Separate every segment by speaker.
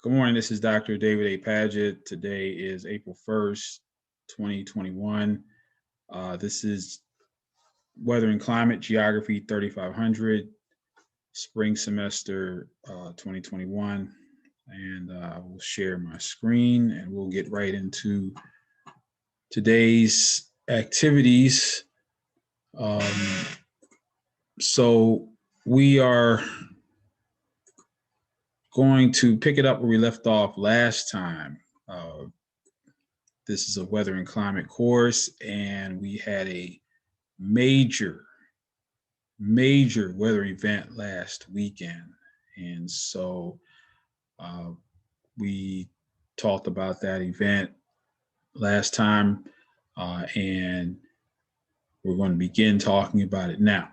Speaker 1: Good morning. This is Dr. David A. Padgett. Today is April 1st, 2021. This is Weather and Climate Geography 3500, spring semester 2021. And I will share my screen and we'll get right into today's activities. So we are going to pick it up where we left off last time. This is a weather and climate course, and we had a major weather event last weekend. And so we talked about that event last time, and we're going to begin talking about it now.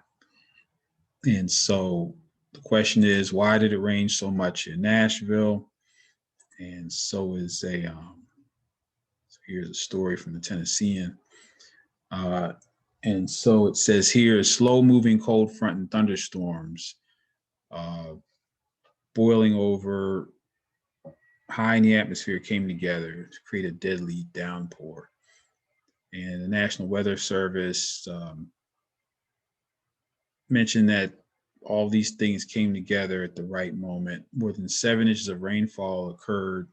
Speaker 1: And so the question is, why did it rain so much in Nashville? And so is a, so here's a story from the Tennessean. And so it says here, slow moving cold front and thunderstorms boiling over high in the atmosphere came together to create a deadly downpour. And the National Weather Service mentioned that all these things came together at the right moment. More than 7 inches of rainfall occurred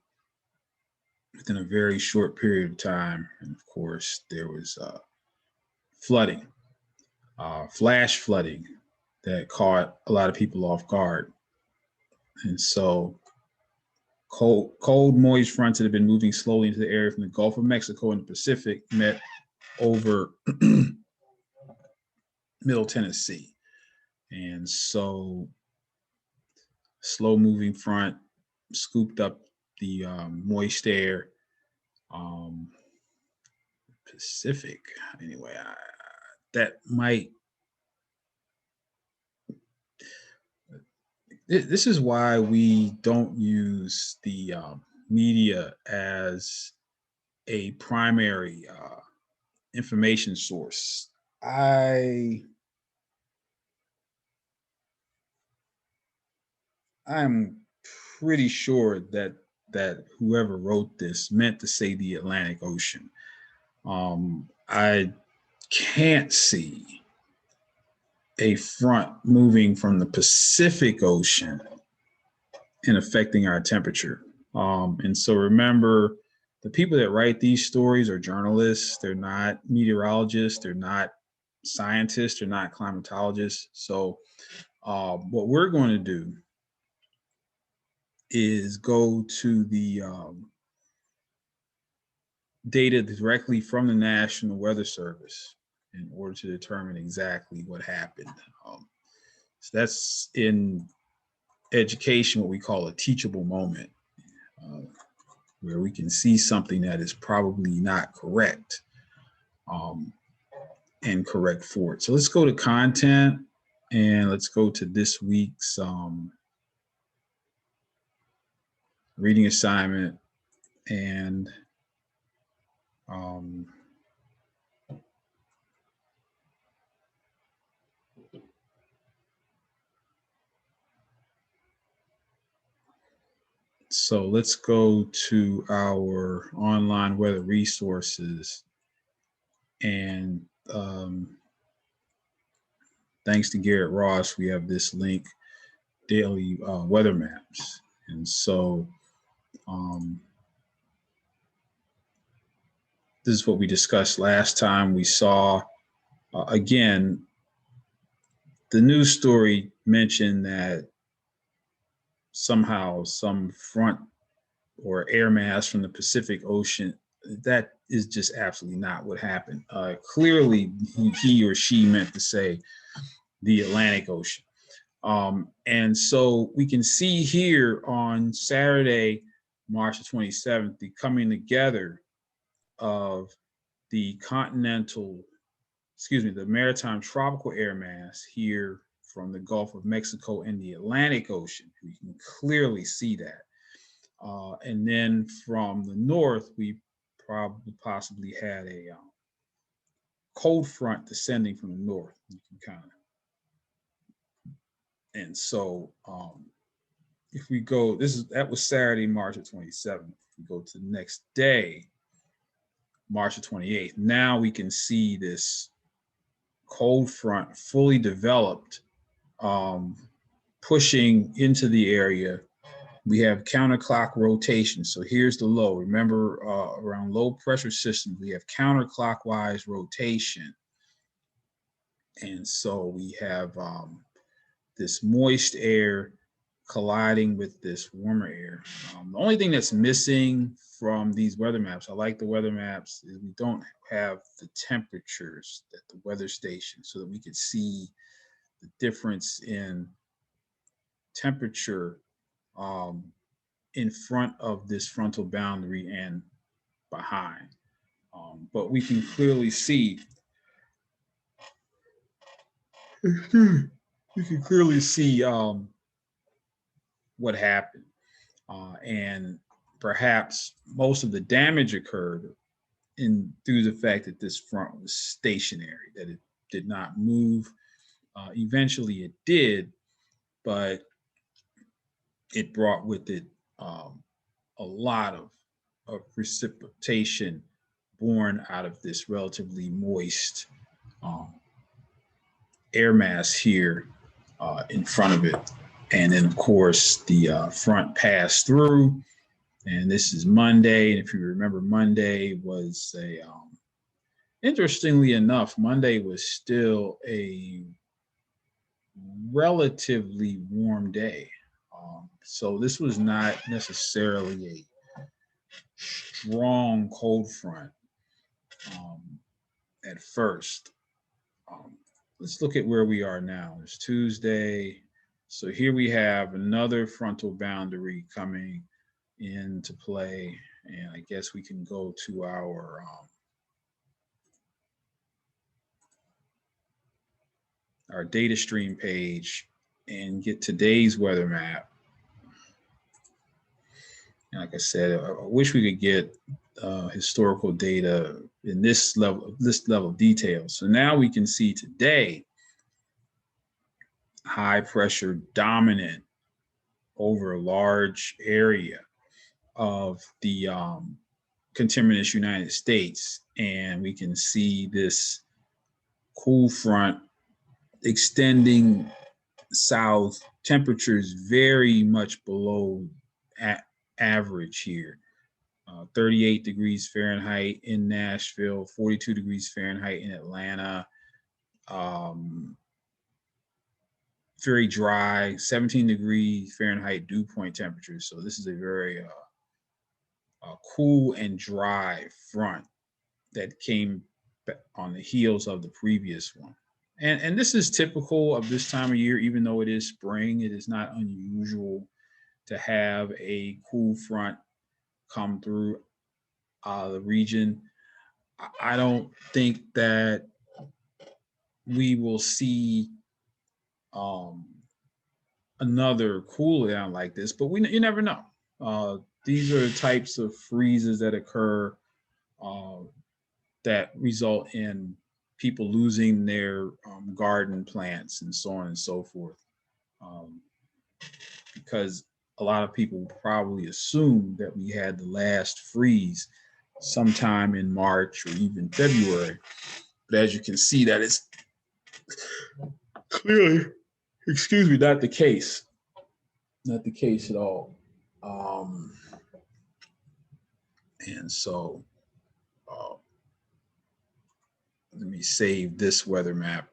Speaker 1: within a very short period of time. And of course, there was flooding, flash flooding that caught a lot of people off guard. And so cold, moist fronts that have been moving slowly into the area from the Gulf of Mexico and the Pacific met over Middle Tennessee. And so slow moving front scooped up the moist air. Pacific, anyway, that might, this is why we don't use the media as a primary information source. I'm pretty sure that whoever wrote this meant to say the Atlantic Ocean. I can't see a front moving from the Pacific Ocean and affecting our temperature. And so remember, the people that write these stories are journalists. They're not meteorologists. They're not scientists. They're not climatologists. So what we're going to do is go to the data directly from the National Weather Service in order to determine exactly what happened. So that's in education what we call a teachable moment, where we can see something that is probably not correct and correct for it. So let's go to content and let's go to this week's reading assignment. And so let's go to our online weather resources. And thanks to Garrett Ross, we have this link, daily weather maps. And so this is what we discussed last time. We saw, again, the news story mentioned that somehow some front or air mass from the Pacific Ocean, that is just absolutely not what happened. Clearly, he or she meant to say the Atlantic Ocean. And so we can see here on Saturday, March the 27th, the coming together of the the maritime tropical air mass here from the Gulf of Mexico and the Atlantic Ocean. We can clearly see that. And then from the north, we possibly had a cold front descending from the north. You can kind of, and so if we go, that was Saturday, March the 27th. If we go to the next day, March the 28th, now we can see this cold front fully developed, pushing into the area. We have counterclock rotation. So here's the low. Remember, around low pressure systems, we have counterclockwise rotation. And so we have this moist air colliding with this warmer air. The only thing that's missing from these weather maps, I like the weather maps, is we don't have the temperatures at the weather station so that we could see the difference in temperature in front of this frontal boundary and behind. But we can clearly see, what happened. And perhaps most of the damage occurred through the fact that this front was stationary, that it did not move. Eventually it did, but it brought with it a lot of precipitation born out of this relatively moist air mass here in front of it. And then, of course, the front passed through. And this is Monday. And if you remember, Monday was interestingly enough, Monday was still a relatively warm day. So this was not necessarily a strong cold front at first. Let's look at where we are now. It's Tuesday. So here we have another frontal boundary coming into play. And I guess we can go to our data stream page and get today's weather map. And like I said, I wish we could get historical data in this level of detail. So now we can see today high pressure dominant over a large area of the conterminous United States. And we can see this cool front extending south, temperatures very much below average here. 38 degrees Fahrenheit in Nashville, 42 degrees Fahrenheit in Atlanta. Very dry, 17 degrees Fahrenheit dew point temperatures. So this is a very cool and dry front that came on the heels of the previous one. And this is typical of this time of year, even though it is spring. It is not unusual to have a cool front come through the region. I don't think that we will see another cool down like this, but you never know. These are the types of freezes that occur that result in people losing their garden plants and so on and so forth. Because a lot of people probably assume that we had the last freeze sometime in March or even February. But as you can see, that is clearly, not the case. Not the case at all. And so let me save this weather map.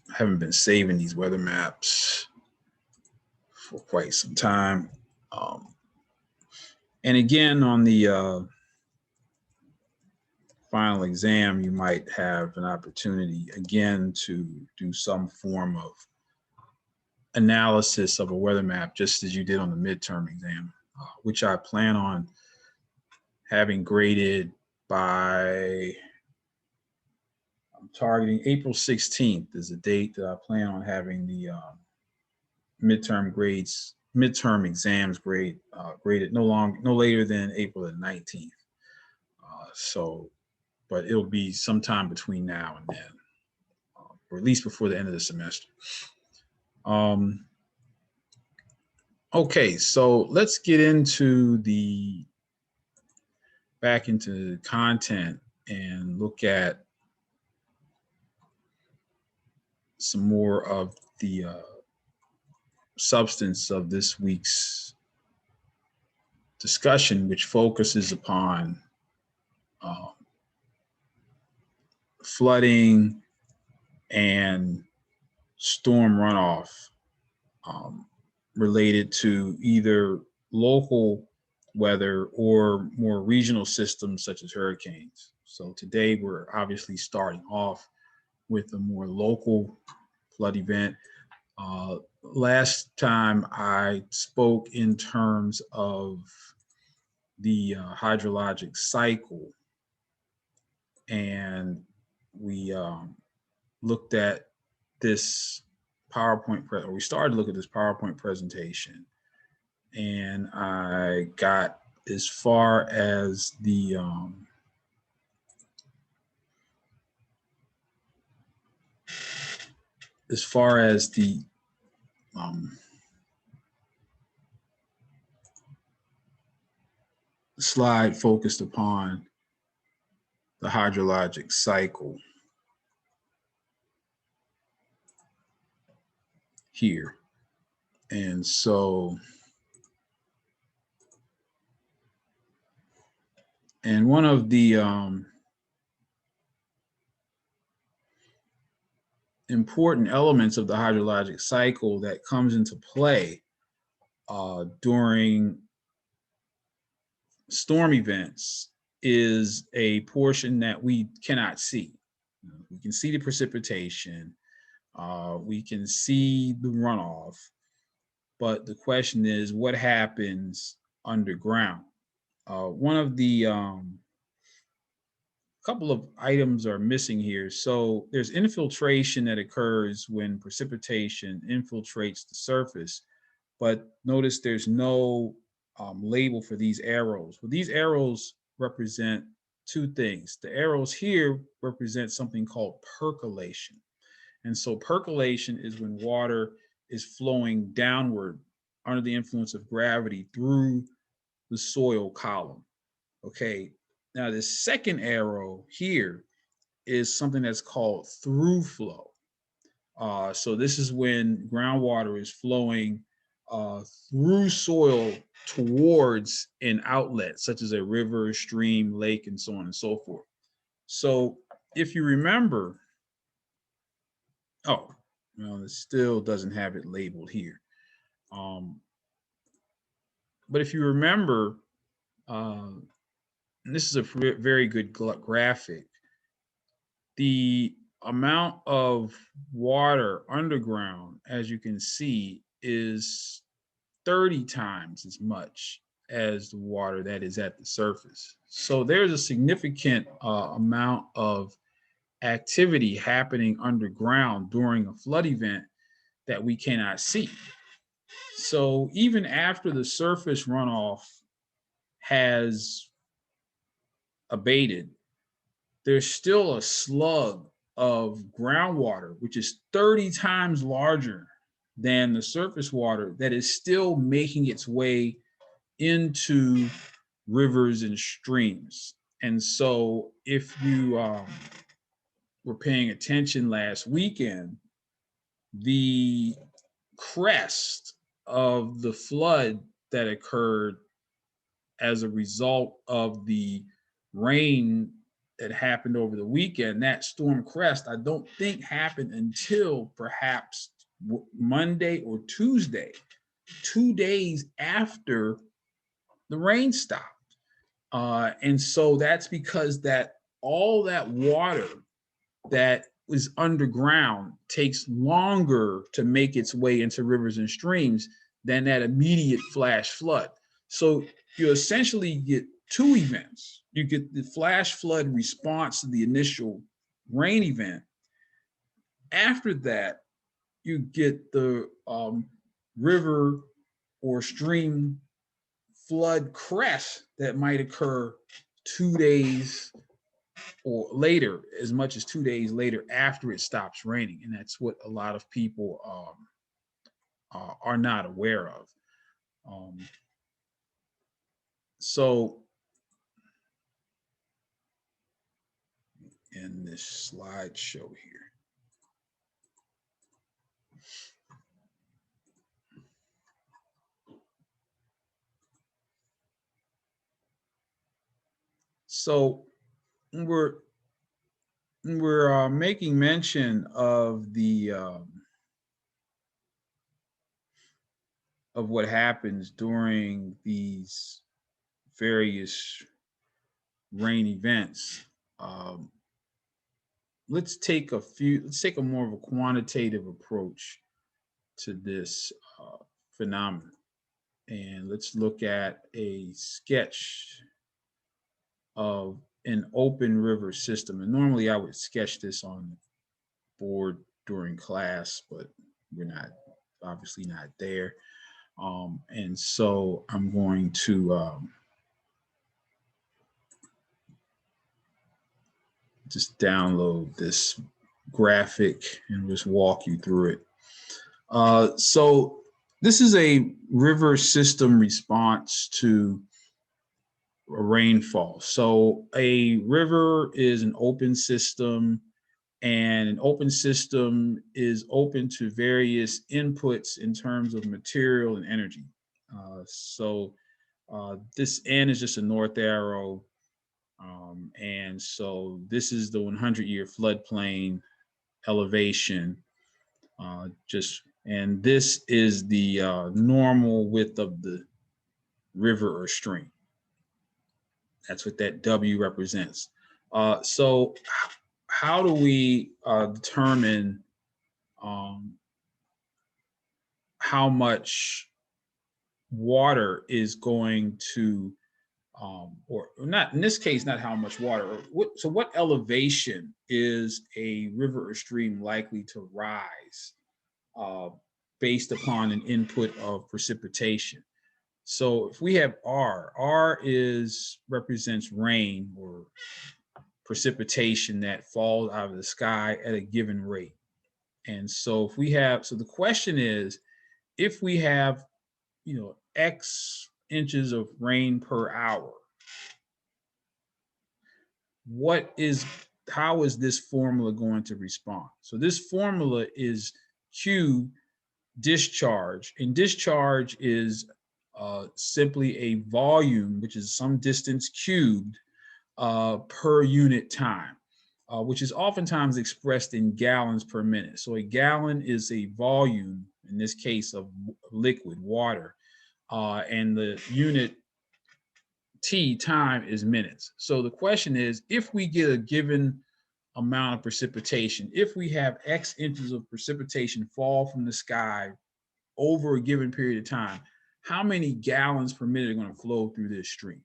Speaker 1: I haven't been saving these weather maps for quite some time. And again, on the final exam, you might have an opportunity again to do some form of analysis of a weather map, just as you did on the midterm exam, which I plan on having graded by, I'm targeting April 16th is the date that I plan on having the midterm exams graded no later than April the 19th. But it'll be sometime between now and then, or at least before the end of the semester. Okay, so let's get back into the content and look at some more of the substance of this week's discussion, which focuses upon um, flooding and storm runoff um, related to either local weather or more regional systems such as hurricanes. So today we're obviously starting off with a more local flood event. Last time I spoke in terms of the hydrologic cycle, and we looked at this or we started to look at this PowerPoint presentation, and I got as far as the um, slide focused upon the hydrologic cycle here. And so, and one of the important elements of the hydrologic cycle that comes into play during storm events is a portion that we cannot see. We can see the precipitation, we can see the runoff, but the question is what happens underground? One of the couple of items are missing here. So there's infiltration that occurs when precipitation infiltrates the surface, but notice there's no label for these arrows. Well, these arrows represent two things. The arrows here represent something called percolation. And so percolation is when water is flowing downward under the influence of gravity through the soil column. Okay. Now, the second arrow here is something that's called through flow. So this is when groundwater is flowing through soil towards an outlet, such as a river, stream, lake, and so on and so forth. So if you remember, oh, well, it still doesn't have it labeled here. But if you remember, this is a very good graphic. The amount of water underground, as you can see, is 30 times as much as the water that is at the surface. So there's a significant amount of activity happening underground during a flood event that we cannot see. So even after the surface runoff has abated, there's still a slug of groundwater, which is 30 times larger than the surface water, that is still making its way into rivers and streams. And so if you were paying attention last weekend, the crest of the flood that occurred as a result of the rain that happened over the weekend, that storm crest, I don't think happened until perhaps Monday or Tuesday, 2 days after the rain stopped. And so that's because that all that water that was underground takes longer to make its way into rivers and streams than that immediate flash flood. So you essentially get two events. You get the flash flood response to the initial rain event. After that, you get the river or stream flood crest that might occur 2 days or later, as much as 2 days later after it stops raining. And that's what a lot of people are not aware of. So in this slideshow here. So we're making mention of the of what happens during these various rain events. Um, let's take a more of a quantitative approach to this phenomenon, and let's look at a sketch of an open river system. And normally I would sketch this on the board during class, but we're not, obviously not there. And so I'm going to just download this graphic and just walk you through it. So this is a river system response to a rainfall. So a river is an open system, and an open system is open to various inputs in terms of material and energy. This N is just a north arrow. And so this is the 100-year floodplain elevation. And this is the normal width of the river or stream. That's what that W represents. So how do we determine how much water is going to, or not in this case, not how much water, so what elevation is a river or stream likely to rise based upon an input of precipitation? So if we have R represents rain or precipitation that falls out of the sky at a given rate. And so if we have, so the question is, if we have, X inches of rain per hour, how is this formula going to respond? So this formula is Q discharge, and discharge is simply a volume, which is some distance cubed per unit time, which is oftentimes expressed in gallons per minute. So a gallon is a volume, in this case, of liquid water, and the unit T, time, is minutes. So the question is, if we get a given amount of precipitation, if we have X inches of precipitation fall from the sky over a given period of time, how many gallons per minute are going to flow through this stream?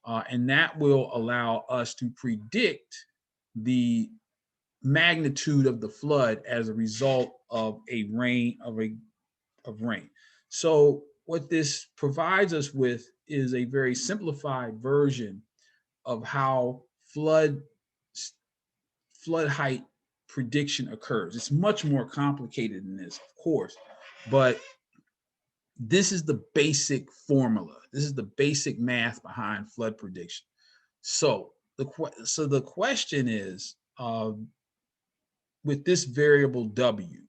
Speaker 1: And that will allow us to predict the magnitude of the flood as a result of rain. So what this provides us with is a very simplified version of how flood height prediction occurs. It's much more complicated than this, of course, but this is the basic formula. This is the basic math behind flood prediction. So the question is, with this variable W,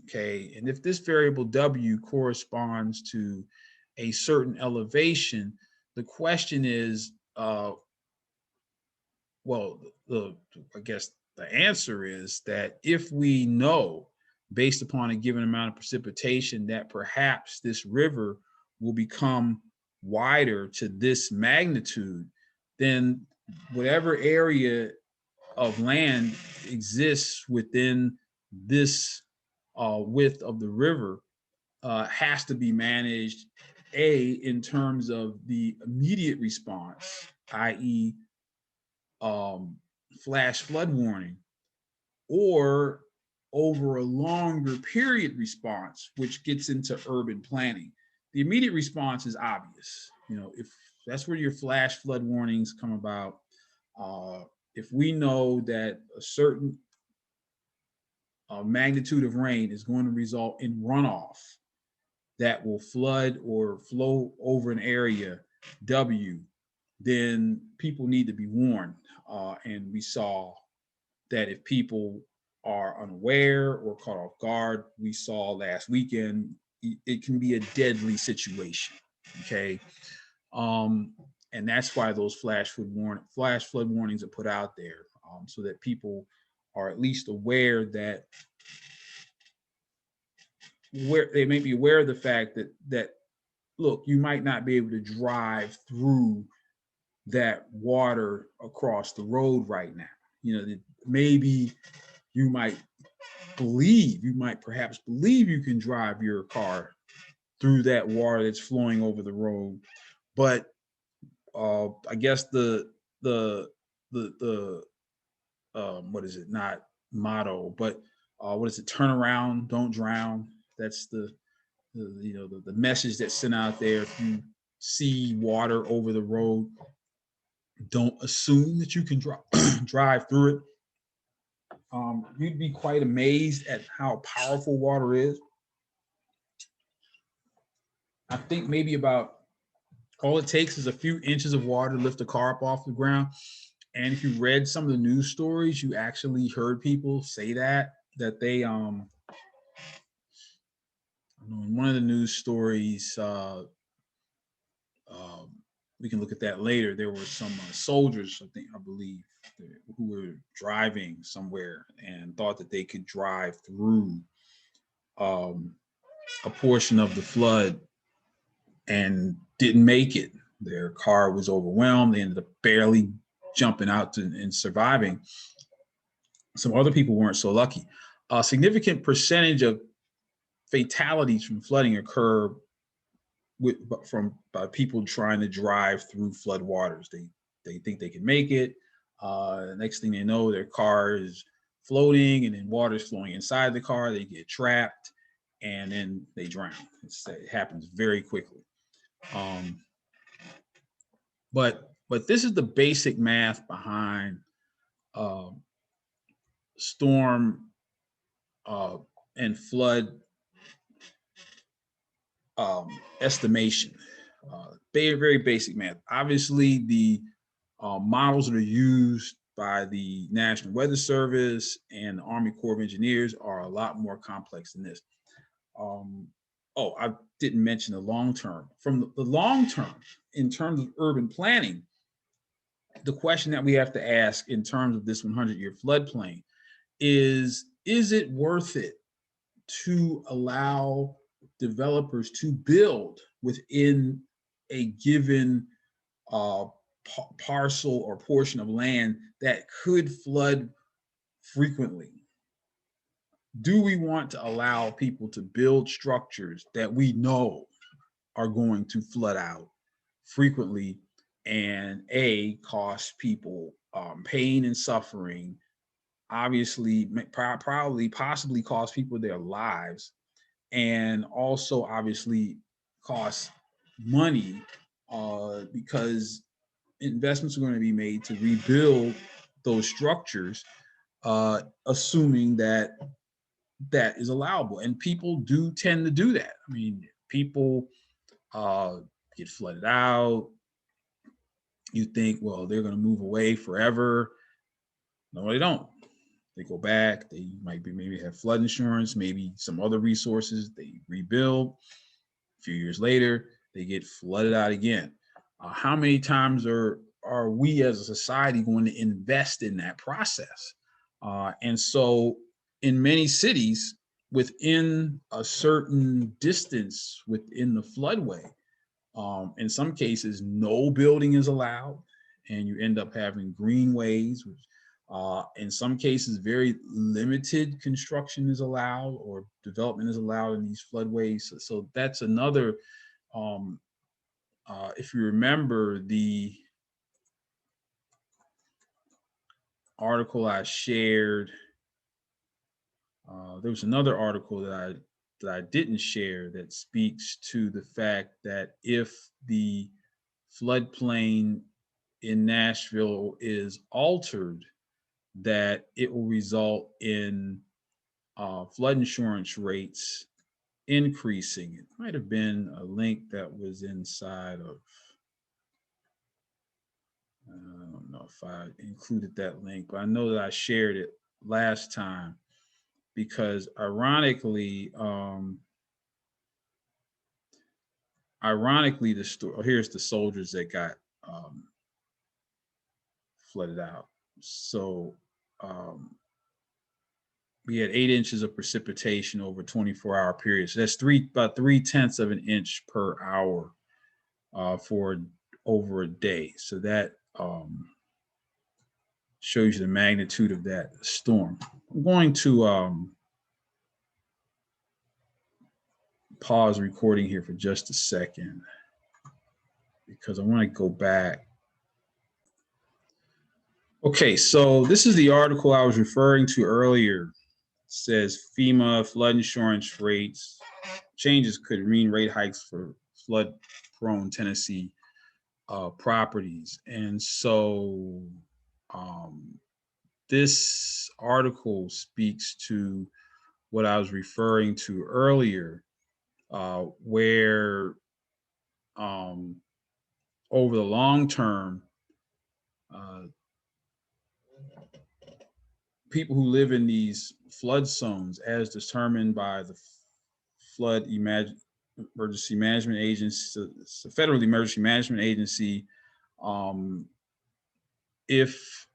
Speaker 1: okay, and if this variable W corresponds to a certain elevation, the question is, I guess the answer is that if we know, based upon a given amount of precipitation, that perhaps this river will become wider to this magnitude, then whatever area of land exists within this width of the river has to be managed, in terms of the immediate response, i.e., flash flood warning, or over a longer period response, which gets into urban planning. The immediate response is obvious. If that's where your flash flood warnings come about, if we know that a certain magnitude of rain is going to result in runoff, that will flood or flow over an area W, then people need to be warned. And we saw that if people are unaware or caught off guard, we saw last weekend, it can be a deadly situation. Okay. Um, and that's why those flash flood warnings are put out there, so that people are at least aware that where they may be aware of the fact that look, you might not be able to drive through that water across the road right now. You know, maybe you might perhaps believe you can drive your car through that water that's flowing over the road, but I guess the what is it? Not motto, but what is it? Turn around, don't drown. That's the message that's sent out there. If you see water over the road, don't assume that you can drive through it. You'd be quite amazed at how powerful water is. I think maybe about all it takes is a few inches of water to lift a car up off the ground. And if you read some of the news stories, you actually heard people say that they in one of the news stories, we can look at that later. There were some soldiers, I believe, who were driving somewhere and thought that they could drive through a portion of the flood and didn't make it. Their car was overwhelmed. They ended up barely jumping out and surviving. Some other people weren't so lucky. A significant percentage of fatalities from flooding occur by people trying to drive through flood waters. They think they can make it. Next thing they know, their car is floating, and then water is flowing inside the car. They get trapped, and then they drown. It happens very quickly. But this is the basic math behind storm and flood estimation. Very, very basic math. Obviously, the models that are used by the National Weather Service and the Army Corps of Engineers are a lot more complex than this. I didn't mention the long term. From the long term, in terms of urban planning, the question that we have to ask in terms of this 100-year floodplain is it worth it to allow developers to build within a given parcel or portion of land that could flood frequently? Do we want to allow people to build structures that we know are going to flood out frequently and cause people pain and suffering, obviously possibly cost people their lives, and also obviously cost money because investments are going to be made to rebuild those structures, assuming that is allowable. And people do tend to do that. I mean, people get flooded out. You think, well, they're going to move away forever. No, they don't. They go back. They maybe have flood insurance, maybe some other resources. They rebuild. A few years later, they get flooded out again. How many times are we as a society going to invest in that process? And so in many cities, within a certain distance within the floodway, in some cases, no building is allowed, and you end up having greenways, which in some cases, very limited construction is allowed or development is allowed in these floodways. So that's another, if you remember the article I shared, there was another article that I didn't share that speaks to the fact that if the floodplain in Nashville is altered, that it will result in flood insurance rates increasing. It might have been a link that was inside of, I don't know if I included that link, but I know that I shared it last time because ironically, the story, here's the soldiers that got flooded out. So um, we had 8 inches of precipitation over a 24-hour period. So that's about 3/10 of an inch per hour for over a day. So that shows you the magnitude of that storm. I'm going to pause the recording here for just a second because I want to go back. Okay, so this is the article I was referring to earlier. It says FEMA flood insurance rates changes could mean rate hikes for flood-prone Tennessee properties. And so this article speaks to what I was referring to earlier, where over the long term, people who live in these flood zones, as determined by the Flood Emergency Management Agency, the Federal Emergency Management Agency, if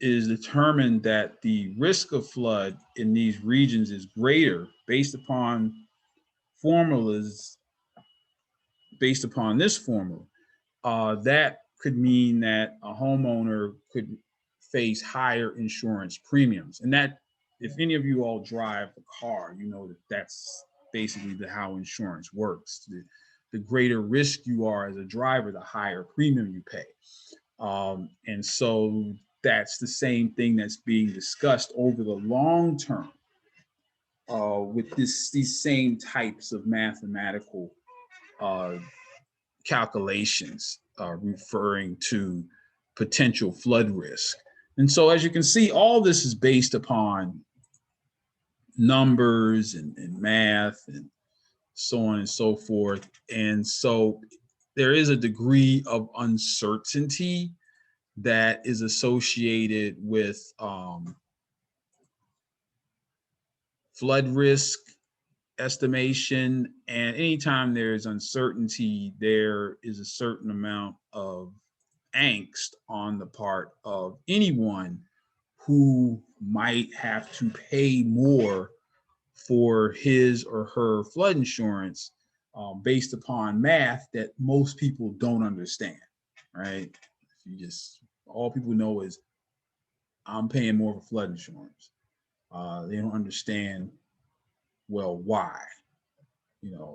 Speaker 1: it is determined that the risk of flood in these regions is greater based upon formulas, based upon this formula, that could mean that a homeowner could face higher insurance premiums. And that, if any of you all drive a car, you know that that's basically how insurance works. The greater risk you are as a driver, the higher premium you pay. And so that's the same thing that's being discussed over the long term with these same types of mathematical calculations referring to potential flood risk. And so, as you can see, all this is based upon numbers and math and so on and so forth. And so there is a degree of uncertainty that is associated with flood risk estimation. And anytime there's uncertainty, there is a certain amount of angst on the part of anyone who might have to pay more for his or her flood insurance based upon math that most people don't understand, right? All people know is I'm paying more for flood insurance. They don't understand, well, why?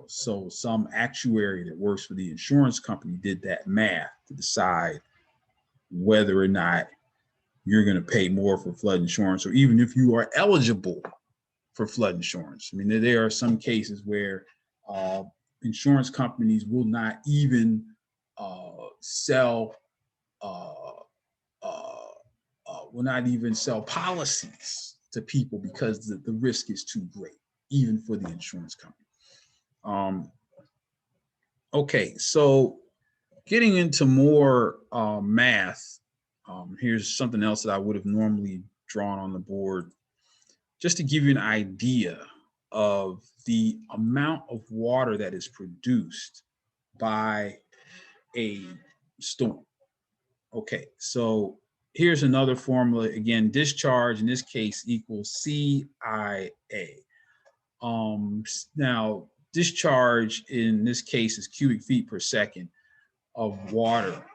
Speaker 1: So some actuary that works for the insurance company did that math to decide whether or not you're going to pay more for flood insurance, or even if you are eligible for flood insurance. I mean, there are some cases where insurance companies will not even sell policies to people because the risk is too great, even for the insurance company. Okay, so getting into more math, here's something else that I would have normally drawn on the board, just to give you an idea of the amount of water that is produced by a storm. Okay, so here's another formula. Again, discharge in this case equals CIA. Now, discharge in this case is cubic feet per second of water.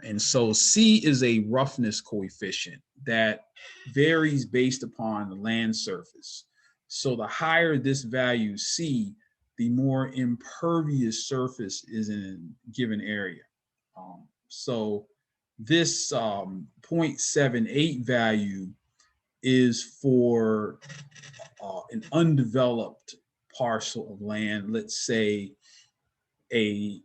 Speaker 1: And so C is a roughness coefficient that varies based upon the land surface. So the higher this value C, the more impervious surface is in a given area. So this 0.78 value is for an undeveloped parcel of land, let's say a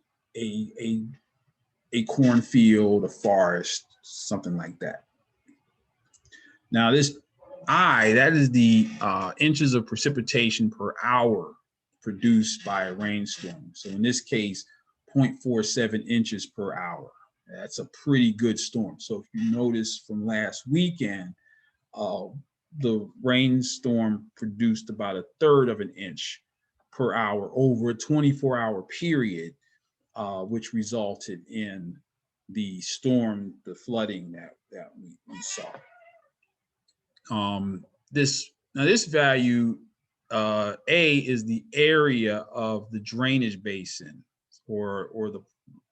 Speaker 1: cornfield, a forest, something like that. Now this I, that is the inches of precipitation per hour produced by a rainstorm. So in this case, 0.47 inches per hour. That's a pretty good storm. So if you notice from last weekend, the rainstorm produced about 1/3 of an inch per hour over a 24-hour period, which resulted in the storm, the flooding that we saw. This value, A, is the area of the drainage basin or the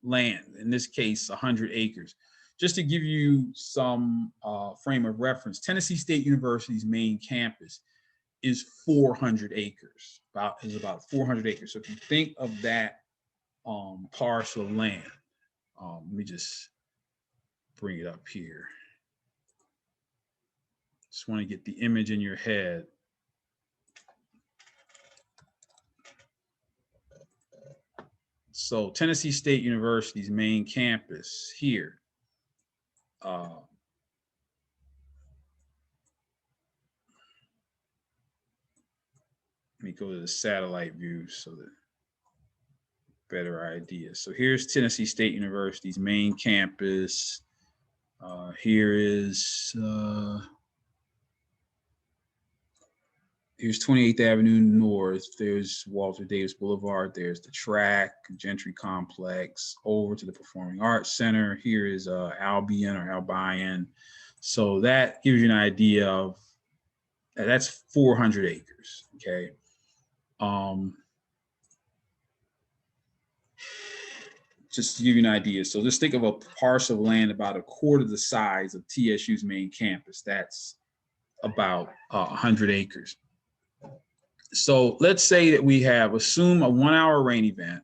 Speaker 1: land, in this case 100 acres. Just to give you some frame of reference, Tennessee State University's main campus is 400 acres, about 400 acres. So if you think of that parcel of land, let me just bring it up here. Just want to get the image in your head. So Tennessee State University's main campus here. Let me go to the satellite view so that better idea. So here's Tennessee State University's main campus. Here is here's 28th Avenue North. There's Walter Davis Boulevard. There's the track, Gentry Complex, over to the Performing Arts Center. Here is Albion. So that gives you an idea of that's 400 acres. Okay. Just to give you an idea. So just think of a parcel of land about 1/4 the size of TSU's main campus. That's about 100 acres. So let's say that we assume a 1-hour rain event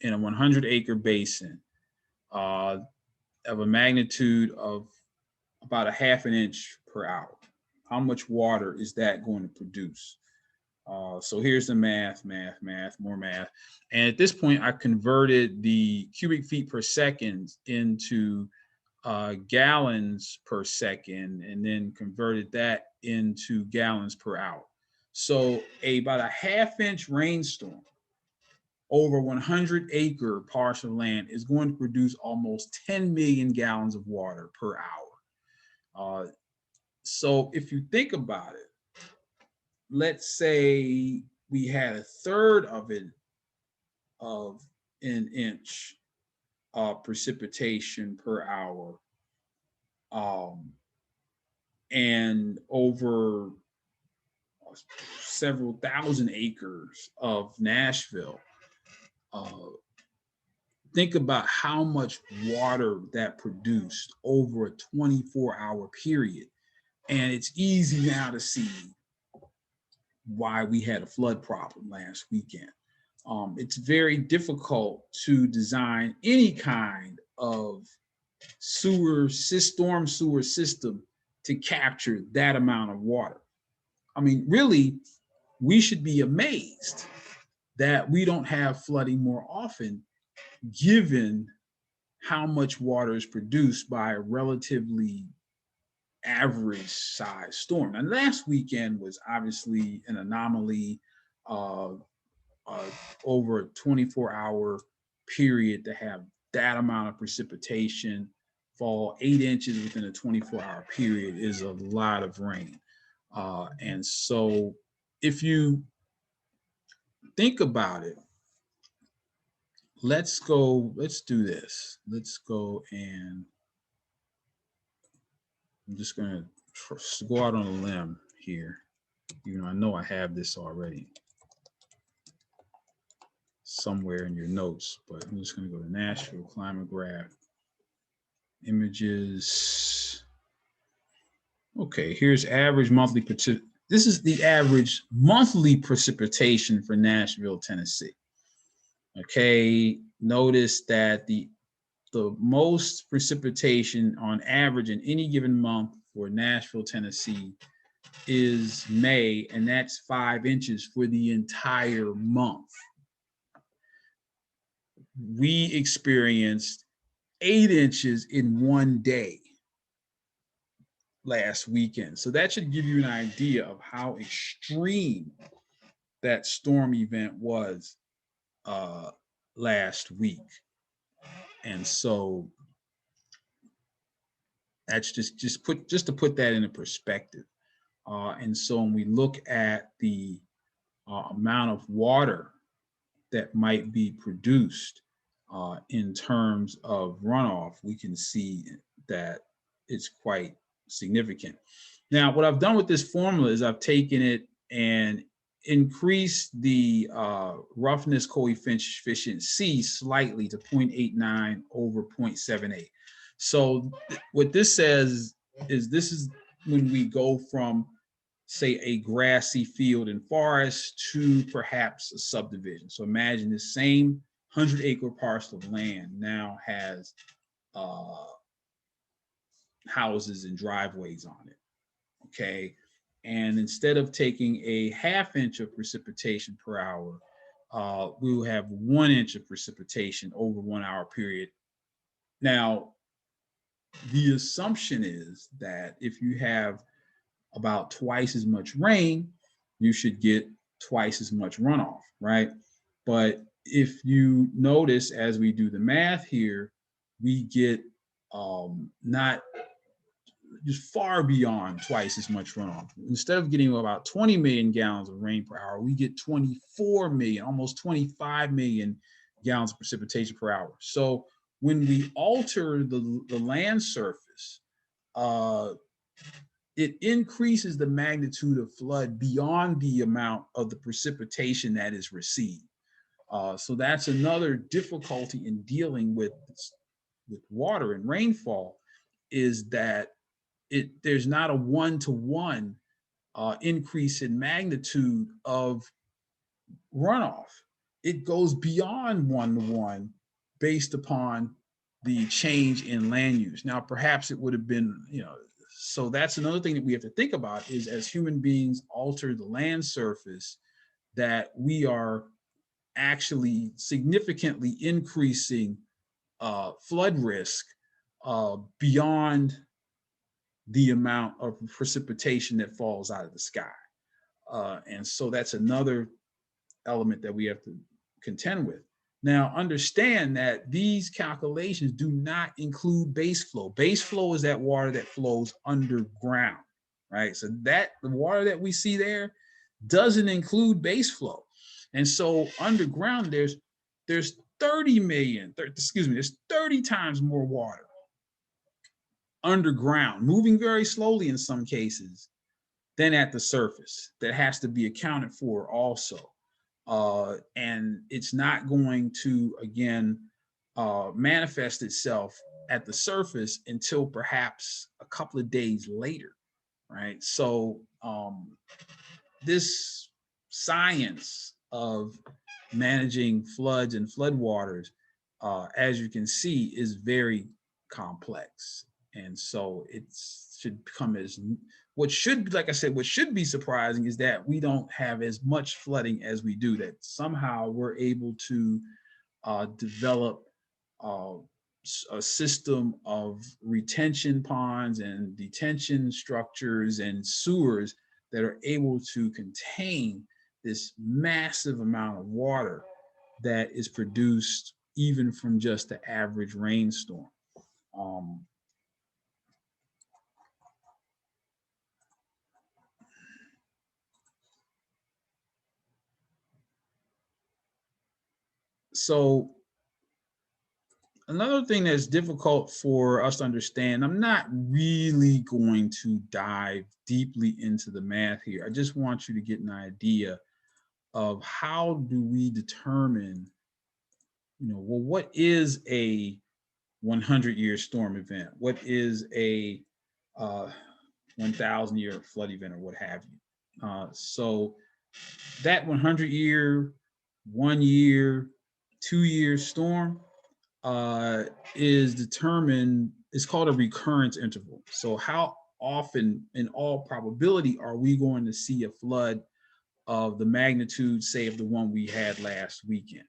Speaker 1: in a 100-acre basin of a magnitude of about 1/2 inch per hour. How much water is that going to produce? So here's the math, more math. And at this point, I converted the cubic feet per second into gallons per second, and then converted that into gallons per hour. So about a 1/2 inch rainstorm over 100-acre parcel of land is going to produce almost 10 million gallons of water per hour. So if you think about it, let's say we had 1/3 of it of an inch precipitation per hour, and over several thousand acres of Nashville. Think about how much water that produced over a 24-hour period. And it's easy now to see why we had a flood problem last weekend. It's very difficult to design any kind of storm sewer system to capture that amount of water. I mean, really, we should be amazed that we don't have flooding more often, given how much water is produced by a relatively average size storm. And last weekend was obviously an anomaly, over a 24-hour period to have that amount of precipitation fall 8 inches within a 24-hour period is a lot of rain. And so if you think about it, let's do this. Let's go, and I'm just going to go out on a limb here. You know, I know I have this already somewhere in your notes, but I'm just going to go to Nashville climate graph, images. Okay, here's average monthly precipitation. This is the average monthly precipitation for Nashville, Tennessee. Okay, notice that the most precipitation on average in any given month for Nashville, Tennessee is May, and that's 5 inches for the entire month. We experienced 8 inches in one day last weekend. So that should give you an idea of how extreme that storm event was last week. And so that's just to put that into perspective. And so when we look at the amount of water that might be produced in terms of runoff, we can see that it's quite significant. Now, what I've done with this formula is I've taken it and increased the roughness coefficient C slightly to 0.89 over 0.78. So what this says is this is when we go from, say, a grassy field and forest to perhaps a subdivision. So imagine the same 100-acre parcel of land now has houses and driveways on it, okay? And instead of taking a ½ inch of precipitation per hour, we will have 1 inch of precipitation over 1 hour period. Now, the assumption is that if you have about twice as much rain, you should get twice as much runoff, right? But if you notice as we do the math here, we get not just far beyond twice as much runoff. Instead of getting about 20 million gallons of rain per hour, we get 24 million, almost 25 million gallons of precipitation per hour. So when we alter the land surface, it increases the magnitude of flood beyond the amount of the precipitation that is received. So that's another difficulty in dealing with water and rainfall, is that there's not a one-to-one increase in magnitude of runoff. It goes beyond one-to-one based upon the change in land use. Now, perhaps it would have been, so that's another thing that we have to think about, is as human beings alter the land surface, that we are actually significantly increasing flood risk beyond the amount of precipitation that falls out of the sky. And so that's another element that we have to contend with. Now, understand that these calculations do not include base flow. Base flow is that water that flows underground, right? So that the water that we see there doesn't include base flow. And so underground, there's 30 times more water underground, moving very slowly in some cases, than at the surface, that has to be accounted for also. And it's not going to, again, manifest itself at the surface until perhaps a couple of days later, right? So this science of managing floods and floodwaters, as you can see, is very complex. And so it should become what should be surprising is that we don't have as much flooding as we do, that somehow we're able to develop a system of retention ponds and detention structures and sewers that are able to contain this massive amount of water that is produced even from just the average rainstorm. So another thing that's difficult for us to understand, I'm not really going to dive deeply into the math here. I just want you to get an idea of how do we determine, well, what is a 100-year storm event? What is a 1,000-year flood event, or what have you? So that 100-year, 1 year, 2-year storm is determined, it's called a recurrence interval. So how often, in all probability, are we going to see a flood of the magnitude, say, of the one we had last weekend?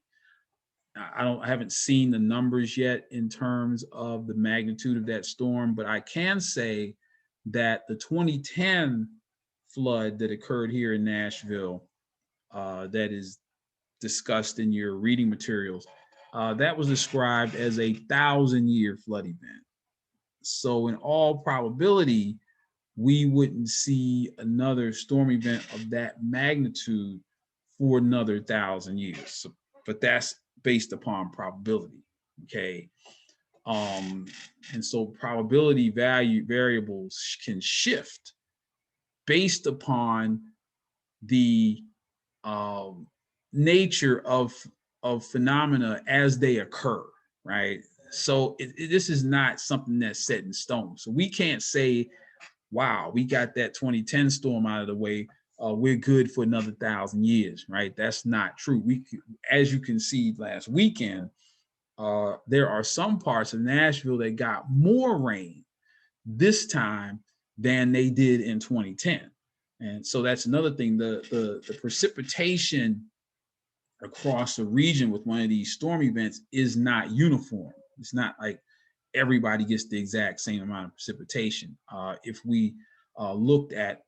Speaker 1: I haven't seen the numbers yet in terms of the magnitude of that storm, but I can say that the 2010 flood that occurred here in Nashville that is discussed in your reading materials, that was described as a 1,000-year flood event. So in all probability, we wouldn't see another storm event of that magnitude for another 1,000 years. So, but that's based upon probability. Okay. And so probability variables can shift based upon the nature of phenomena as they occur, right? So this is not something that's set in stone. So we can't say, wow, we got that 2010 storm out of the way. We're good for another 1,000 years, right? That's not true. As you can see last weekend, there are some parts of Nashville that got more rain this time than they did in 2010. And so that's another thing. The precipitation across the region with one of these storm events is not uniform. It's not like everybody gets the exact same amount of precipitation. If we looked at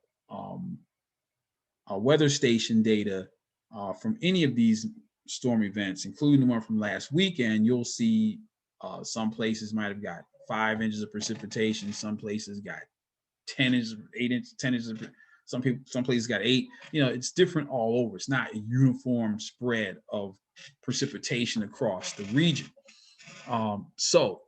Speaker 1: weather station data from any of these storm events, including the one from last weekend, you'll see some places might have got 5 inches of precipitation. Some places got 10 inches, 8 inches, 10 inches. Some places got 8. It's different all over. It's not a uniform spread of precipitation across the region. So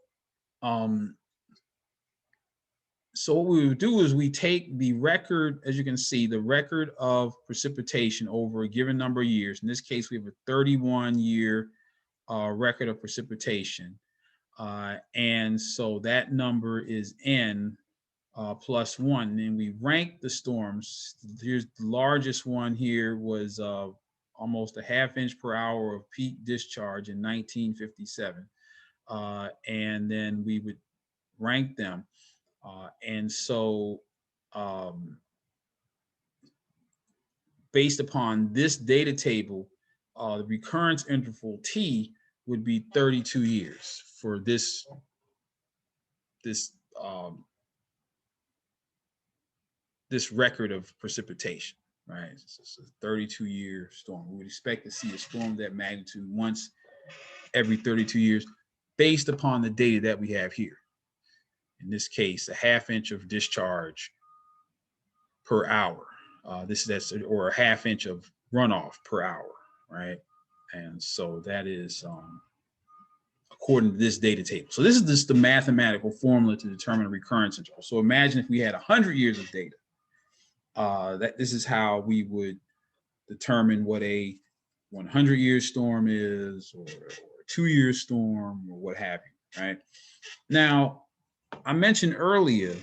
Speaker 1: what we would do is we take the record, as you can see, the record of precipitation over a given number of years. In this case, we have a 31-year record of precipitation. And so that number is N plus 1. And we rank the storms. Here's the largest one here was almost a ½ inch per hour of peak discharge in 1957. And then we would rank them. And so based upon this data table, the recurrence interval T would be 32 years for this record of precipitation, right? It's a 32-year storm. We would expect to see a storm of that magnitude once every 32 years based upon the data that we have here. In this case, a ½ inch of discharge per hour. Or a ½ inch of runoff per hour, right? And so that is according to this data table. So this is just the mathematical formula to determine a recurrence interval. So imagine if we had 100 years of data. This is how we would determine what a 100-year storm is, or a 2-year storm, or what have you, right? Now, I mentioned earlier,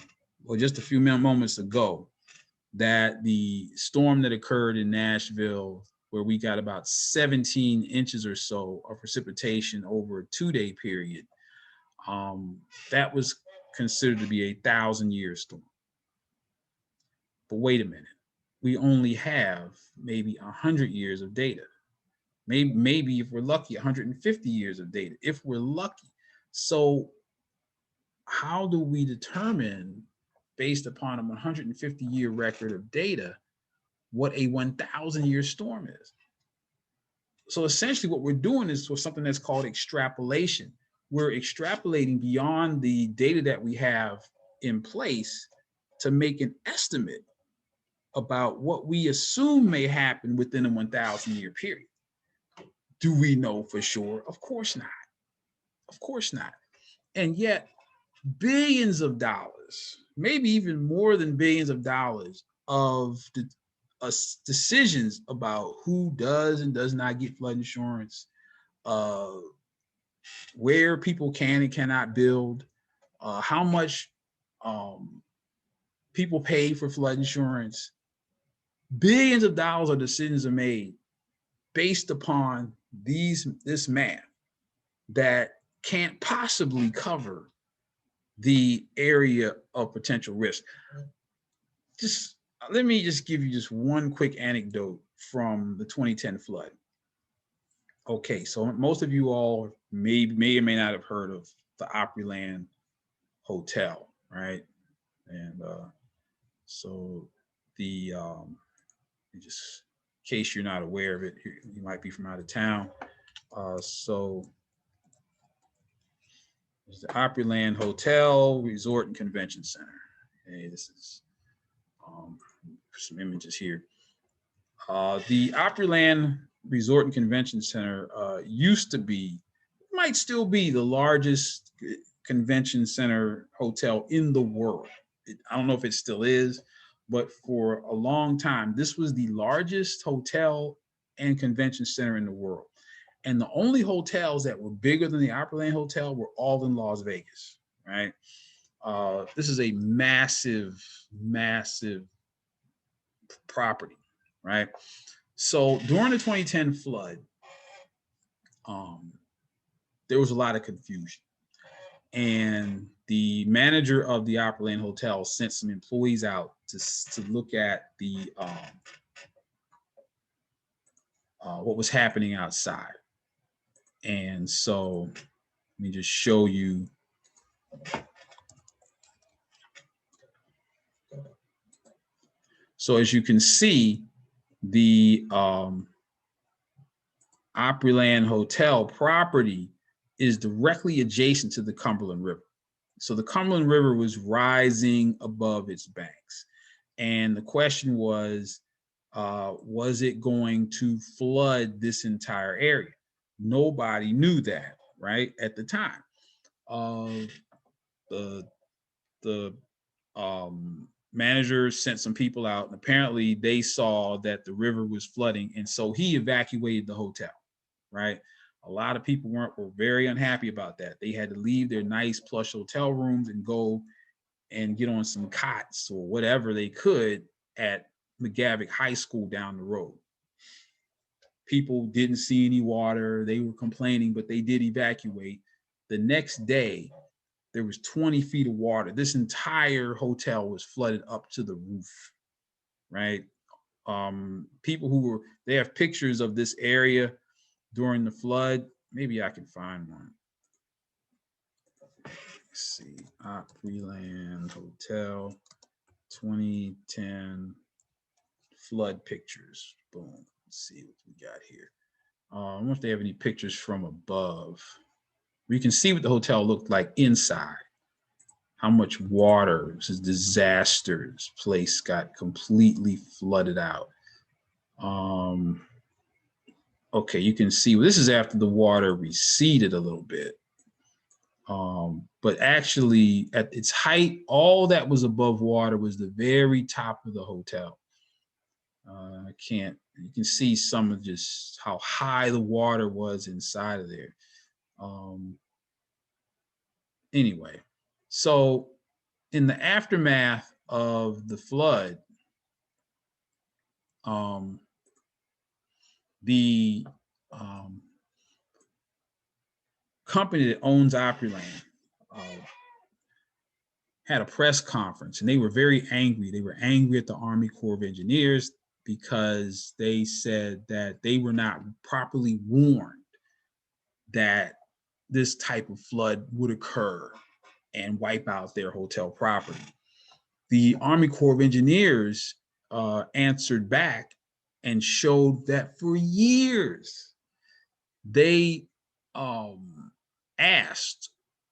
Speaker 1: or just a few moments ago, that the storm that occurred in Nashville, where we got about 17 inches or so of precipitation over a 2-day period, that was considered to be a 1,000-year storm. But wait a minute, we only have maybe 100 years of data. Maybe if we're lucky, 150 years of data, if we're lucky. So how do we determine, based upon a 150-year record of data, what a 1,000-year storm is? So essentially what we're doing is for something that's called extrapolation. We're extrapolating beyond the data that we have in place to make an estimate about what we assume may happen within a 1,000-year period. Do we know for sure? Of course not. Of course not. And yet, billions of dollars, maybe even more than billions of dollars of decisions about who does and does not get flood insurance, where people can and cannot build, how much people pay for flood insurance. Billions of dollars of decisions are made based upon this math that can't possibly cover the area of potential risk. Let me give you just one quick anecdote from the 2010 flood. Okay, so most of you all may or may not have heard of the Opryland Hotel, right? And so the just case you're not aware of it, you might be from out of town. So there's the Opryland Hotel, Resort and Convention Center. Okay, this is some images here. The Opryland Resort and Convention Center used to be, might still be, the largest convention center hotel in the world. I don't know if it still is, but for a long time, this was the largest hotel and convention center in the world. And the only hotels that were bigger than the Opryland Hotel were all in Las Vegas, right? This is a massive, massive property, right? So during the 2010 flood, there was a lot of confusion. And the manager of the Opryland Hotel sent some employees out to look at the what was happening outside. And so let me just show you. So as you can see, the Opryland Hotel property is directly adjacent to the Cumberland River. So the Cumberland River was rising above its banks. And the question was it going to flood this entire area? Nobody knew that, right, at the time. The manager sent some people out, and apparently they saw that the river was flooding, and so he evacuated the hotel, right? A lot of people were very unhappy about that. They had to leave their nice plush hotel rooms and go and get on some cots or whatever they could at McGavick High School down the road. People didn't see any water. They were complaining, but they did evacuate. The next day, there was 20 feet of water. This entire hotel was flooded up to the roof, right? People who they have pictures of this area during the flood. Maybe I can find one. Let's see, Opryland Hotel 2010 flood pictures. Boom. Let's see what we got here. I wonder if they have any pictures from above. We can see what the hotel looked like inside. How much water. This is disaster. This place got completely flooded out. Okay, you can see, well, this is after the water receded a little bit. But actually, at its height, all that was above water was the very top of the hotel. You can see some of just how high the water was inside of there. Anyway, so in the aftermath of the flood, the company that owns Opryland had a press conference, and they were very angry. They were angry at the Army Corps of Engineers because they said that they were not properly warned that this type of flood would occur and wipe out their hotel property. The Army Corps of Engineers answered back and showed that for years they asked,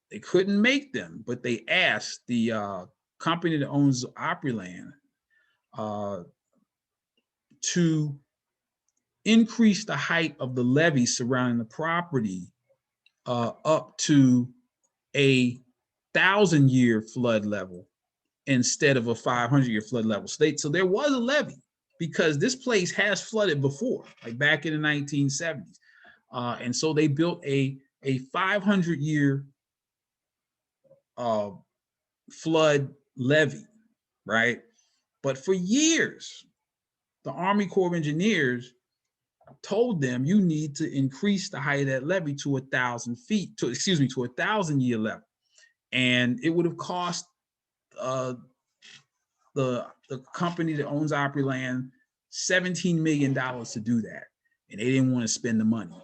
Speaker 1: they couldn't make them, but they asked the company that owns Opryland to increase the height of the levee surrounding the property up to a 1,000-year flood level instead of a 500-year flood level. So there was a levee, because this place has flooded before, like back in the 1970s. And so they built a 500-year flood levee, right? But for years, the Army Corps of Engineers told them you need to increase the height of that levee to 1,000 feet, to a 1,000-year level. And it would have cost the company that owns Opryland $17 million to do that. And they didn't want to spend the money.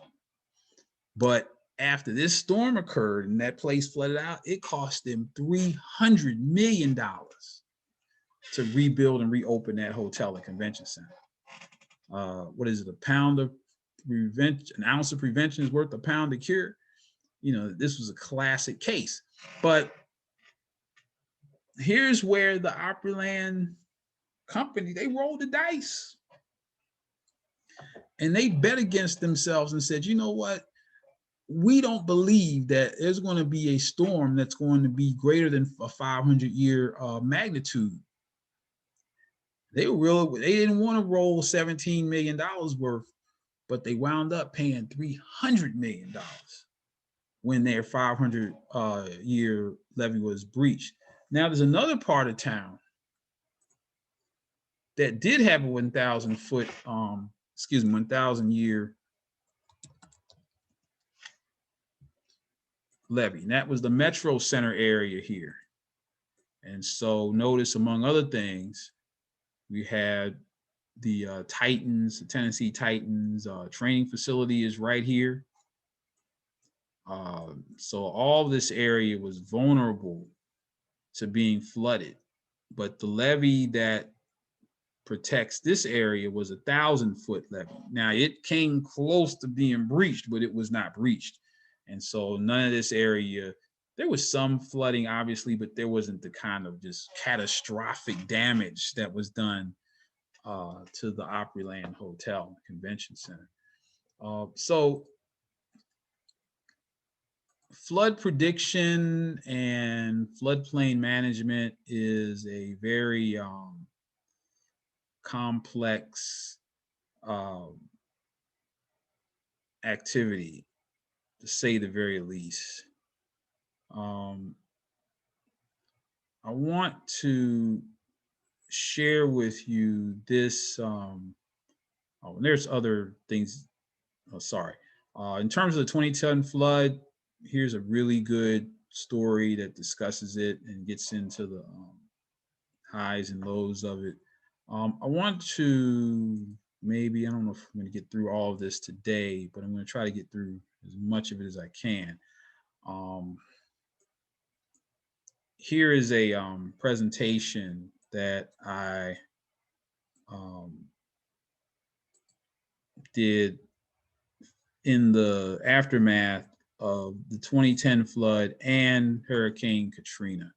Speaker 1: But after this storm occurred and that place flooded out, it cost them $300 million to rebuild and reopen that hotel and convention center. what is it? An ounce of prevention is worth a pound of cure. You know, this was a classic case. But here's where the Opryland company, they rolled the dice. And they bet against themselves and said, you know what? We don't believe that there's going to be a storm that's going to be greater than a 500-year magnitude. They didn't want to roll $17 million worth, but they wound up paying $300 million when their 500-year levee was breached. Now, there's another part of town that did have a 1,000-year levee, and that was the Metro Center area here. And so notice, among other things, we had the Titans, the Tennessee Titans training facility is right here. So all this area was vulnerable to being flooded, but the levee that protects this area was 1,000-foot levee. Now, it came close to being breached, but it was not breached. And so none of this area, there was some flooding, obviously, but there wasn't the kind of just catastrophic damage that was done to the Opryland Hotel Convention Center. So flood prediction and floodplain management is a very complex activity, to say the very least. I want to share with you this. There's other things. In terms of the 2010 flood, here's a really good story that discusses it and gets into the highs and lows of it. I want to I don't know if I'm going to get through all of this today, but I'm going to try to get through as much of it as I can. Here is a presentation that I did in the aftermath of the 2010 flood and Hurricane Katrina.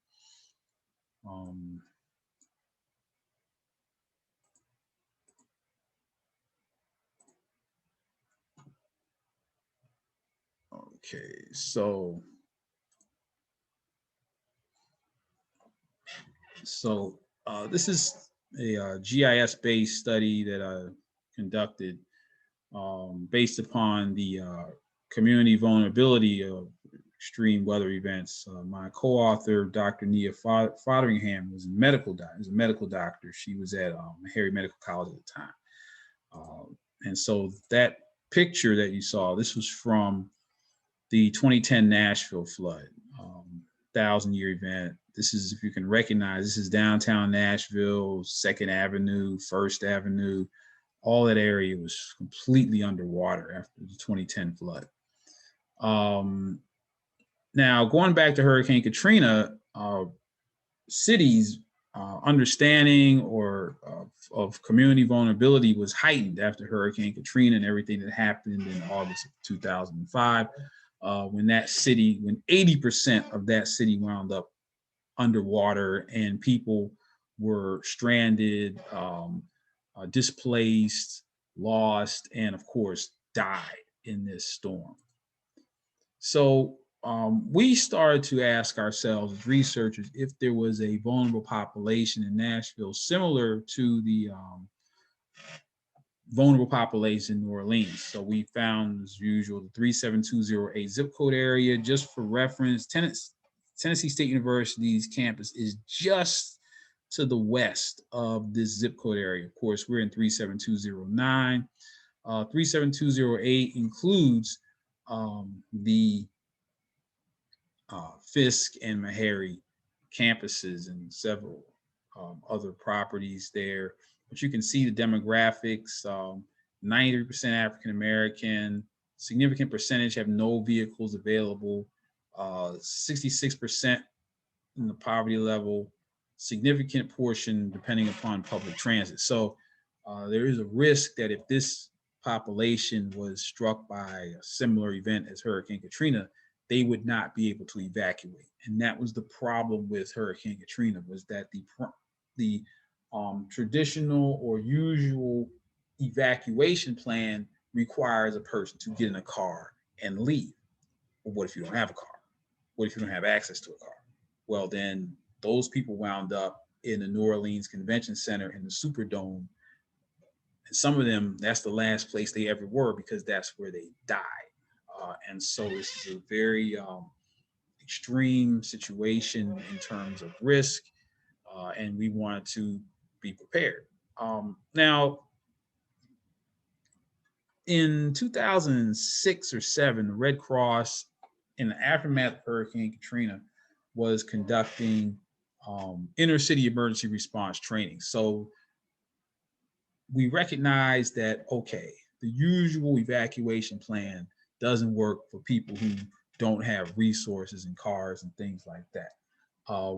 Speaker 1: Okay, so this is a GIS-based study that I conducted based upon the community vulnerability of extreme weather events. My co-author, Dr. Nia Fotheringham, was a medical doctor. She was at Meharry Medical College at the time. And so that picture that you saw, this was from the 2010 Nashville flood, 1,000-year event. This is, if you can recognize, this is downtown Nashville, 2nd Avenue, 1st Avenue. All that area was completely underwater after the 2010 flood. Now, going back to Hurricane Katrina, cities' understanding of community vulnerability was heightened after Hurricane Katrina and everything that happened in August of 2005, when 80% of that city wound up underwater and people were stranded, displaced, lost, and of course died in this storm. So we started to ask ourselves as researchers if there was a vulnerable population in Nashville similar to the vulnerable population in New Orleans. So we found, as usual, the 37208 zip code area. Just for reference, Tennessee State University's campus is just to the west of this zip code area. Of course, we're in 37209. 37208 includes the Fisk and Meharry campuses and several other properties there. But you can see the demographics, 93% African American, significant percentage have no vehicles available, 66% in the poverty level, significant portion depending upon public transit. So there is a risk that if this population was struck by a similar event as Hurricane Katrina, they would not be able to evacuate. And that was the problem with Hurricane Katrina, was that the traditional or usual evacuation plan requires a person to get in a car and leave. But what if you don't have a car? What if you don't have access to a car? Well, then those people wound up in the New Orleans Convention Center in the Superdome. And some of them, that's the last place they ever were because that's where they died. And so this is a very extreme situation in terms of risk, and we wanted to be prepared. Now, in 2006 or 7, the Red Cross, in the aftermath of Hurricane Katrina, was conducting inner city emergency response training. So we recognized that, okay, the usual evacuation plan doesn't work for people who don't have resources and cars and things like that.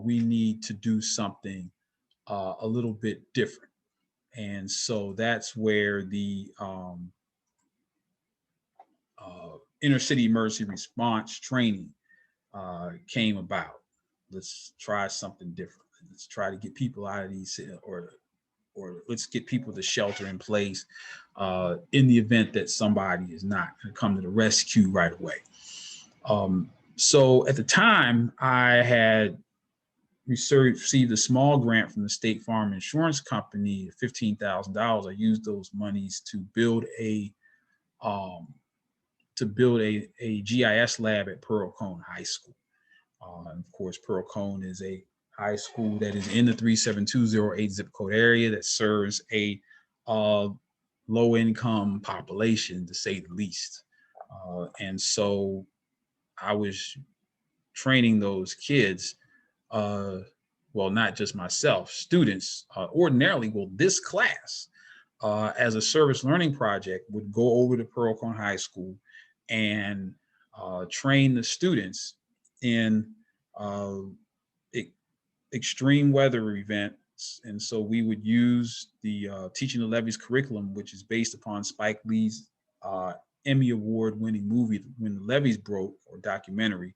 Speaker 1: We need to do something a little bit different. And so that's where the inner city emergency response training came about. Let's try something different. Let's try to get people out of these, or let's get people to shelter in place in the event that somebody is not going to come to the rescue right away. So at the time, I had received a small grant from the State Farm Insurance Company, $15,000. I used those monies to build a GIS lab at Pearl Cone High School. And of course, Pearl Cone is a high school that is in the 37208 zip code area that serves a low-income population, to say the least. And so I was training those kids, well, not just myself, students, ordinarily, well, this class, as a service learning project, would go over to Pearl Cone High School and train the students in extreme weather events. And so we would use the Teaching the Levees curriculum, which is based upon Spike Lee's Emmy Award winning movie, When the Levees Broke, or documentary.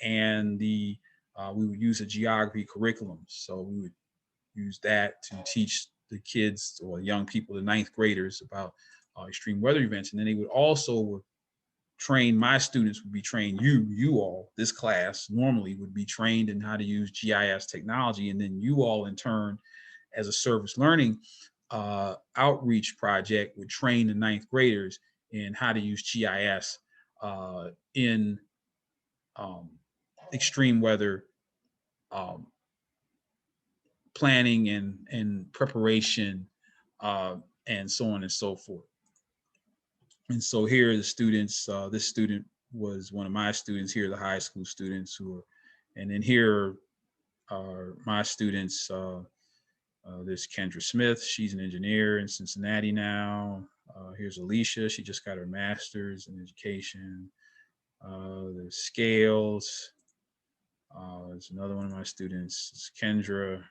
Speaker 1: And we would use a geography curriculum. So we would use that to teach the kids or young people, the ninth graders, about extreme weather events. And then they would also train, my students would be trained, you all, this class normally would be trained in how to use GIS technology. And then you all in turn, as a service learning outreach project, would train the ninth graders in how to use GIS in extreme weather planning and preparation, and so on and so forth. And so here are the students. This student was one of my students. Here are the high school students who are, and then here are my students. There's Kendra Smith. She's an engineer in Cincinnati now. Here's Alicia. She just got her master's in education. There's Scales. There's another one of my students. It's Kendra.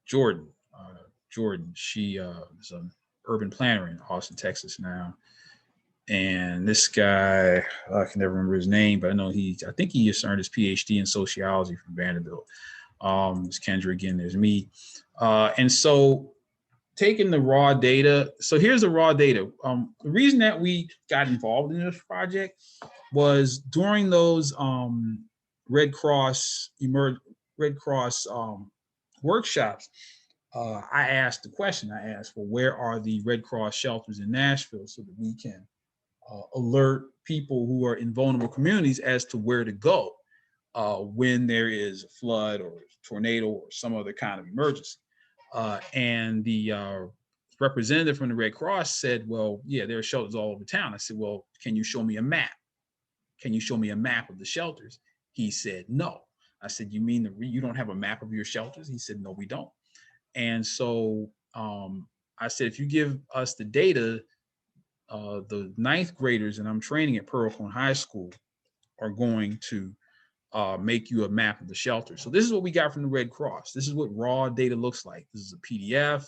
Speaker 1: Jordan. Jordan. She is an urban planner in Austin, Texas now. And this guy, I can never remember his name, but I think he just earned his PhD in sociology from Vanderbilt. There's Kendra again, there's me. And so taking the raw data, so here's the raw data. The reason that we got involved in this project was during those Red Cross workshops, I asked the question. I asked, well, where are the Red Cross shelters in Nashville so that we can alert people who are in vulnerable communities as to where to go when there is a flood or a tornado or some other kind of emergency. And the representative from the Red Cross said, well, yeah, there are shelters all over town. I said, well, can you show me a map? Can you show me a map of the shelters? He said, no. I said, you mean you don't have a map of your shelters? He said, no, we don't. And so I said, if you give us the data, the ninth graders, and I'm training at Pearl Cone High School, are going to make you a map of the shelter. So this is what we got from the Red Cross. This is what raw data looks like. This is a PDF.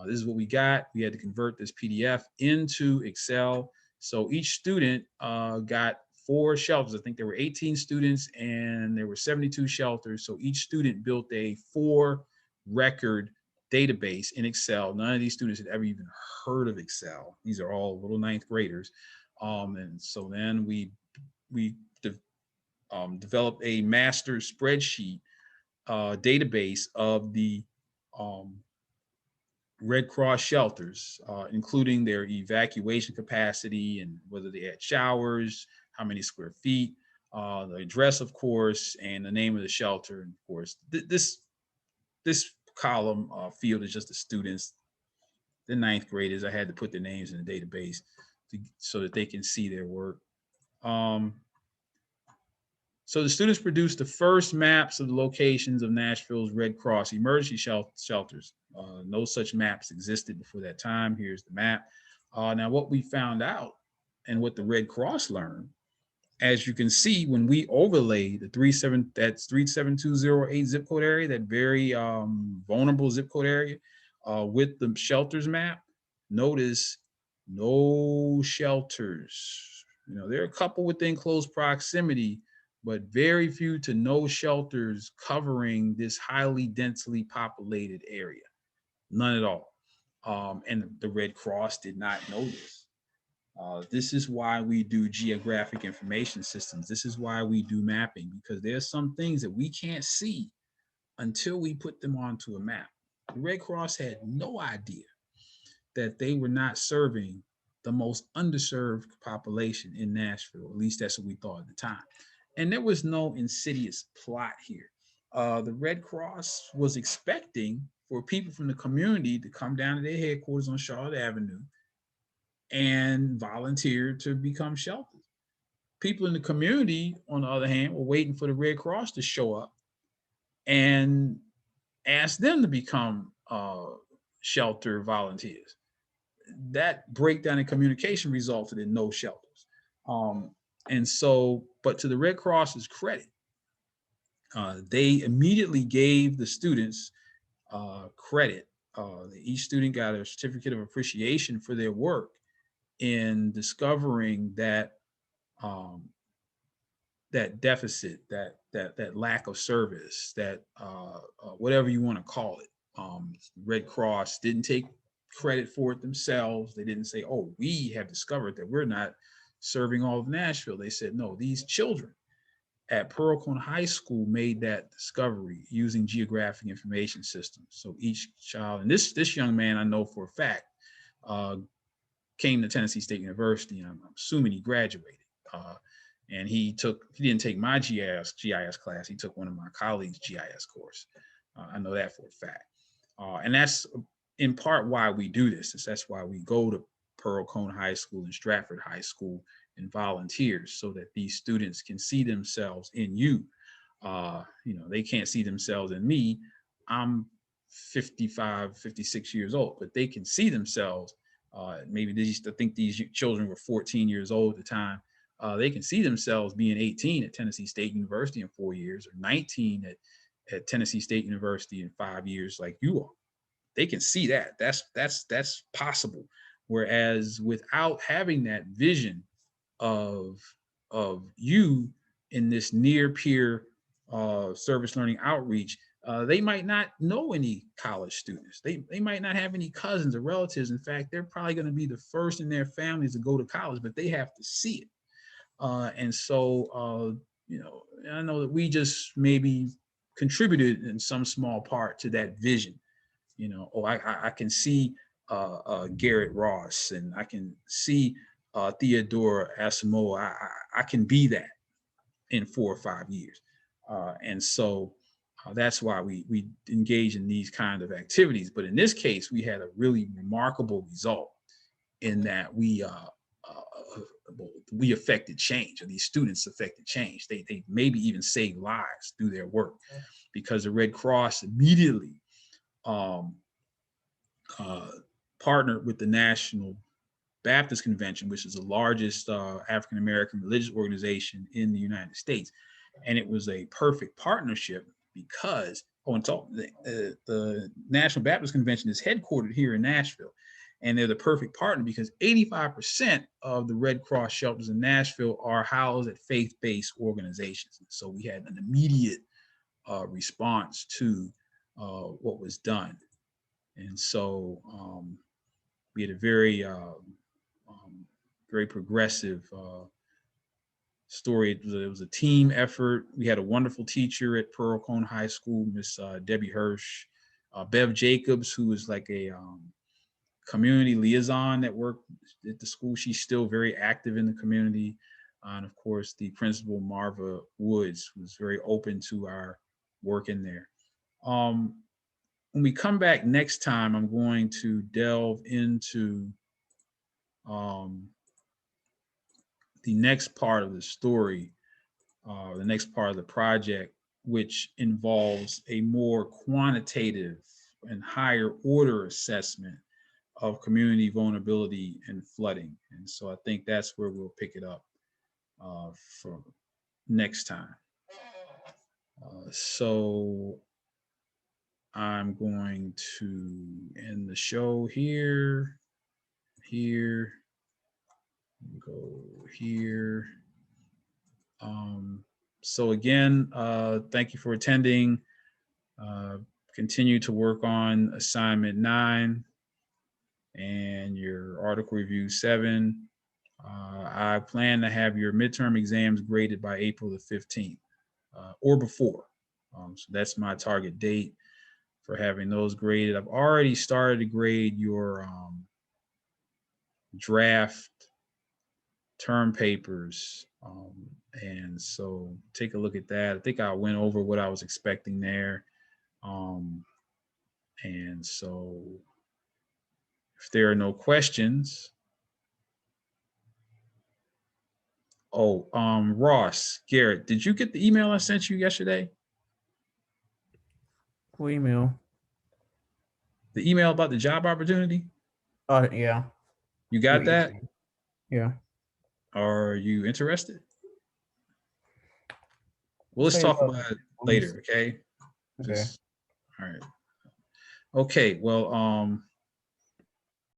Speaker 1: This is what we got. We had to convert this PDF into Excel. So each student got 4 shelters. I think there were 18 students and there were 72 shelters. So each student built a 4-record database in Excel. None of these students had ever even heard of Excel. These are all little 9th graders. And so then we developed a master spreadsheet database of the Red Cross shelters, including their evacuation capacity and whether they had showers, how many square feet, the address, of course, and the name of the shelter. And of course, this column field is just the students, the 9th graders. I had to put their names in the database so that they can see their work. So the students produced the first maps of the locations of Nashville's Red Cross emergency shelters. No such maps existed before that time. Here's the map. Now, what we found out and what the Red Cross learned, as you can see, when we overlay the 37208 zip code area, that very vulnerable zip code area, with the shelters map, notice no shelters. You know, there are a couple within close proximity, but very few to no shelters covering this highly densely populated area. None at all. And the Red Cross did not know this. This is why we do geographic information systems. This is why we do mapping, because there's some things that we can't see until we put them onto a map. The Red Cross had no idea that they were not serving the most underserved population in Nashville. At least that's what we thought at the time. And there was no insidious plot here. The Red Cross was expecting for people from the community to come down to their headquarters on Charlotte Avenue and volunteer to become shelters. People in the community, on the other hand, were waiting for the Red Cross to show up and ask them to become shelter volunteers. That breakdown in communication resulted in no shelters. And so, but to the Red Cross's credit, they immediately gave the students credit. Each student got a certificate of appreciation for their work in discovering that that deficit, that lack of service, that whatever you want to call it. Red Cross didn't take credit for it themselves. They didn't say, "Oh, we have discovered that we're not serving all of Nashville." They said, "No, these children at Pearl-Cohn High School made that discovery using geographic information systems." So each child, and this young man I know for a fact, came to Tennessee State University, and I'm assuming he graduated. And he didn't take my GIS class. He took one of my colleagues' GIS course. I know that for a fact. And that's in part why we do this. That's why we go to Pearl-Cohn High School and Stratford High School and volunteers, so that these students can see themselves in you. They can't see themselves in me. I'm 55, 56 years old, but they can see themselves. Maybe they used to think these children were 14 years old at the time. They can see themselves being 18 at Tennessee State University in 4 years, or 19 at Tennessee State University in 5 years, like you are. They can see that. That's possible. Whereas without having that vision of you in this near peer service learning outreach, they might not know any college students. They might not have any cousins or relatives. In fact, they're probably going to be the first in their families to go to college, but they have to see it. And so, I know that we just maybe contributed in some small part to that vision. I can see Garrett Ross, and I can see Theodore Asamoah. I can be that in 4 or 5 years. And so that's why we engage in these kind of activities. But in this case, we had a really remarkable result in that we affected change, or these students affected change. They maybe even saved lives through their work, because the Red Cross immediately partnered with the National Baptist Convention, which is the largest African-American religious organization in the United States. And it was a perfect partnership because, the National Baptist Convention is headquartered here in Nashville. And they're the perfect partner because 85% of the Red Cross shelters in Nashville are housed at faith-based organizations. So we had an immediate response to what was done. And so we had a very, very progressive story. It was a team effort. We had a wonderful teacher at Pearl Cone High School, Miss Debbie Hirsch, Bev Jacobs, who is like a community liaison that worked at the school. She's still very active in the community. And of course, the principal, Marva Woods, was very open to our work in there. When we come back next time, I'm going to delve into the next part of the story, the next part of the project, which involves a more quantitative and higher order assessment of community vulnerability and flooding. And so I think that's where we'll pick it up for next time. So I'm going to end the show here, go here. So again, thank you for attending. Continue to work on assignment 9 and your article review 7. I plan to have your midterm exams graded by April the 15th or before. So that's my target date for having those graded. I've already started to grade your draft term papers. And so take a look at that. I think I went over what I was expecting there. And so if there are no questions, Ross, Garrett, did you get the email I sent you yesterday?
Speaker 2: What email?
Speaker 1: The email about the job opportunity?
Speaker 2: Yeah.
Speaker 1: You got that?
Speaker 2: Yeah.
Speaker 1: Are you interested? Well, let's talk about it later, okay?
Speaker 2: Okay.
Speaker 1: All right. Okay, well,